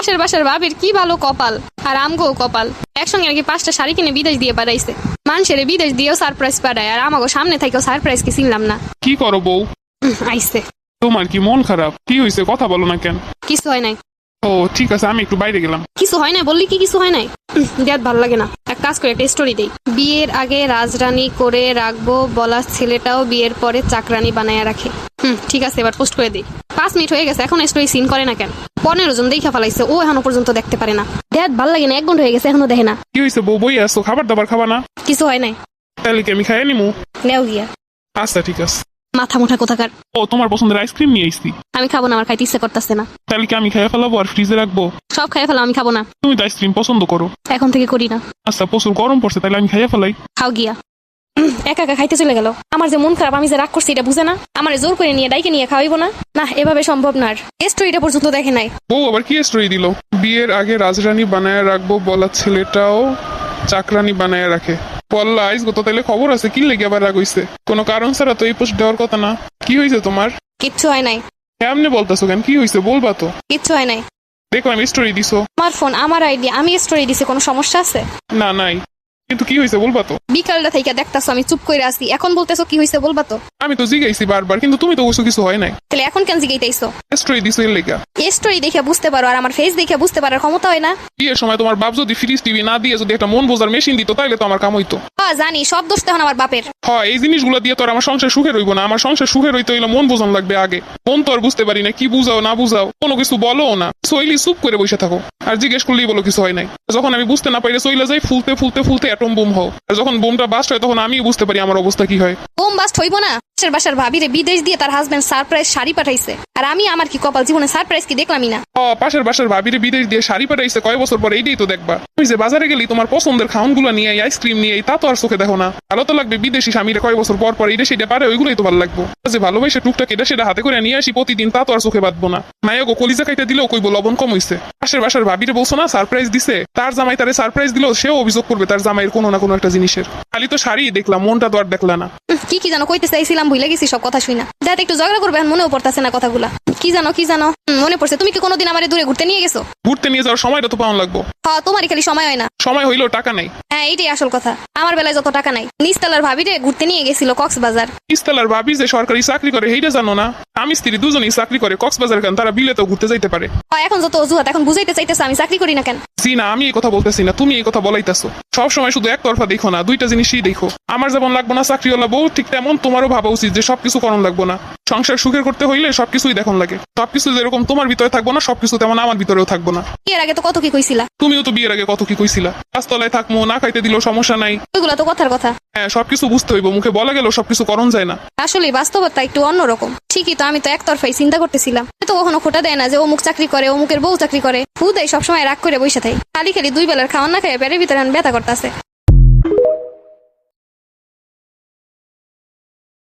পাশের বাসার ভাবির কি ভালো কপাল, আর আমগো কপাল একসঙ্গে নাকি 5টা শাড়ি কিনে বিদেশ দিয়ে পাঠাইছে। মানুষের বিদেশ দিয়েও সারপ্রাইজ পাঠায়, আর আমাগো সামনে থেকেও সারপ্রাইজ কি চিনলাম না। কি করো বউ? আইসে। তোমার কি মন খারাপ? কি হয়েছে, কথা বলো না কেন? কিছু হয় নাই। ও ঠিক আছে, আমি একটু বাইরে গেলাম। কিছু হয় নাই বললি কি কিছু হয় নাই? দেখ ভালো লাগে না। এক কাজ করে একটা স্টোরি দেই। বিয়ের আগে রাজরানী করে রাখবো বলা ছেলেটাও বিয়ের পরে চাকরানি বানায় রাখে। ঠিক আছে, এবার পোস্ট করে দিই। 5 মিনিট হয়ে গেছে, এখন স্টোরি সিন করে না কেন? 15 জন দেখা ফেলাইছে, ও এখনো পর্যন্ত দেখতে পারে না। দেখ ভালো লাগে না, 1 ঘন্টা হয়ে গেছে এখনো দেখে না। কি হয়েছে বউ? বই আসো, খাবার দাবার খাবা না? কিছু হয় নাই। তাহলে কি আমি খাই নিমু? নেও গিয়া। আচ্ছা ঠিক আছে। মাথা মুঠা কোথাকার। ও তোমার পছন্দের আইসক্রিম নিয়ে আইসি। আমি খাবো না, আমার খাইতে ইচ্ছে করতেছে না। তাহলে কি আমি খাইয়া ফেলাবো আর ফ্রিজে রাখবো? সব খাই ফেলাম, আমি খাবো না। তুমি তো আইসক্রিম পছন্দ করো। এখন থেকে করি না। আচ্ছা প্রচুর গরম পড়ছে, তাহলে আমি খাইয়া ফেলাই। খাও গিয়া। একা একা খাইতে চলে গেল। আমার যে মন খারাপ, আমি যে রাগ করছি এটা বুঝে না। আমার জোর করে নিয়ে ডাইকে নিয়ে খাওয়াইবো না। না, এভাবে সম্ভব না। আর স্টোরিটা পর্যন্ত দেখে নাই। বউ আবার কি স্টোরি দিল? বিয়ের আগে রাজরানী বানায় রাখবো বলা ছেলেটাও চাকরানি বানায় রাখে। পল্লা আইস গো, তো তাইলে খবর আছে? কি লেগে আবার রাগ হইছে? কোনো কারণ ছাড়া তো এই পোস্ট দেওয়ার কথা না। কি হয়েছে তোমার? কিচ্ছু হয় নাই। এমনি বলতেছো কেন? কি হয়েছে বলবা তো। কিচ্ছু হয় নাই। দেখলাম স্টোরি দিছো। আমার ফোন, আমার আইডিয়া, আমি স্টোরি দিছি, কোনো সমস্যা আছে? না নাই, কিন্তু কি হয়েছে বলবা তো। বিকালটা থেকে দেখতাছো আমি চুপ করে আছি, এখন বলতেছো কি হয়েছে বলবা তো। আমি তো জিগাইছি বারবার, কিন্তু তুমি তো বলছো কিছু হয় নাই। তাহলে এখন কেন জিগাইতেছো? স্টোরি দিছো এর লেগা। স্টোরি দেখে বুঝতে পারো, আর আমার ফেস দেখে বুঝতে পারার ক্ষমতা হয় না? বিয়ের সময় তোমার বাপ যদি ফ্রিজ টিভি না দিয়ে যদি একটা মন বোঝার মেশিন দিত, তাইলে তো আমার কাম হইতো। জানি, সব দোষ তখন আমার বাপের। হ্যাঁ, এই জিনিসগুলো দিয়ে তো আর আমার সংসার সুখে রইব না। আমার সংসার সুখে রইতে হইলে মন বোঝান লাগবে আগে। মন তো আর বুঝতে পারি না, কি বুঝাও না বুঝাও, কোনো কিছু বলো না। সইলি চুপ করে বসে থাকো, আর জিজ্ঞেস করলেই বলো কিছু হয় নাই। যখন আমি বুঝতে না পারি সইলে যাই, ফুলতে ফুলতে ফুলতে অ্যাটম বোম হও। আর যখন বোমটা বাস্ট হয়, তখন আমি বুঝতে পারি আমার অবস্থা কি হয়। বোম বাস্ট হইব না? পাশের বাসার ভাবিরে বিদেশ দিয়ে তার হাজবেন্ড সারপ্রাইজ শাড়ি পাঠাইছে, আর আমি আমার কি কপাল, জীবনে সারপ্রাইজ কি দেখলামই না। পাশের বাসার ভাবিরে বিদেশ দিয়ে শাড়ি পাঠাইছে কয় বছর পর, এইটাই তো দেখবা। তুমি যে বাজারে গেলি তোমার পছন্দের খাওয়ানগুলো নিয়ে আইসক্রিম নিয়ে, তা তো আর চোখে দেখো না। ভালো তো লাগবে বিদেশি স্বামীরে কয় বছর পর পর এইটা সেটা পারে, ওইগুলোই তো ভালো লাগবো। যে ভালোবাসে টুকটাক এটা সেটা হাতে করে নিয়ে আসি প্রতিদিন, তা তো আর চোখে বাঁধবো না। মায়া গো, কলিজা খাইতে দিলেও কইবো লবণ কম হইছে। পাশের বাসার ভাবিরে বলছো না সারপ্রাইজ দিছে, তার জামাই তারে সারপ্রাইজ দিলেও সেও অভিযোগ করবে তার জামাইয়ের কোনো না কোনো একটা জিনিসের। খালি তো শাড়ি দেখলাম, মনটা তো আর দেখলা না। কি জানো কইতে চাইছিলাম, ভুলে গেছি সব কথা শুই না। যাতে একটু ঝগড়া করবে, মনেও পড়তেছে না কথাগুলা। কি জানো মনে পড়ছে। তুমি কি কোনোদিন আমারে দূরে ঘুরতে নিয়ে গেছো? ঘুরতে নিয়ে যাওয়ার সময়টা তো পাওয়া লাগবো। হ্যাঁ, তোমারই খালি সময় হয় না। সময় হইলেও টাকা নাই। হ্যাঁ, এইটাই আসল কথা। আমার বেলায় যত টাকা নাই। নিচতলার ভাবিরে ঘুরতে নিয়ে গেছিল কক্সবাজার। ইস্তালার ভাবি যে সরকারি চাকরি করে, সেইটা জানো না? আমি স্ত্রী দুজনেই চাকরি করে কক্সবাজার, কেন তারা বিলেতেও ঘুরতে যাইতে পারে। এখন যত অজুহাত, এখন বুঝাইতে চাইতেছে আমি চাকরি করি না কেন। জি না, আমি এই কথা বলতেছি না, তুমি এই কথা বলাইতেছো। সবসময় শুধু একতরফা দেখো না, দুইটা জিনিসই দেখো। আমার যেমন লাগবো না চাকরিওয়ালা বউ, ঠিক তেমন তোমারও ভাবা উচিত যে সবকিছু করণ লাগবো না। সংসার সুখের করতে হইলে সবকিছুই দেখুন লাগে। সবকিছু যেরকম তোমার ভিতরে থাকবো না, সবকিছু তেমন আমার ভিতরেও থাকবো না। এর আগে তো কত কি কইছিলা। তুমিও তো বিয়ের আগে কত কি কইছিলা, গাছতলায় থাকবো, না খাইতে দিলেও সমস্যা নাই। ওইগুলো তো কথার কথা। হ্যাঁ, সবকিছু বুঝতে হইব, মুখে বলা গেলেও সবকিছু করণ যায় না। আসলে বাস্তবতা একটু অন্যরকম। ঠিকই তো, আমি তো একতরফাই চিন্তা করতেছিলাম। তো কখনো খোটা দেয় না যে অমুক চাকরি করে, অমুকের বউ চাকরি করে। হুদাই সবসময় রাগ করে বসে থাকে। খালি খালি 2 বেলার খাওয়ান না খাই পেটের ভিতরে ব্যথা করতেছে।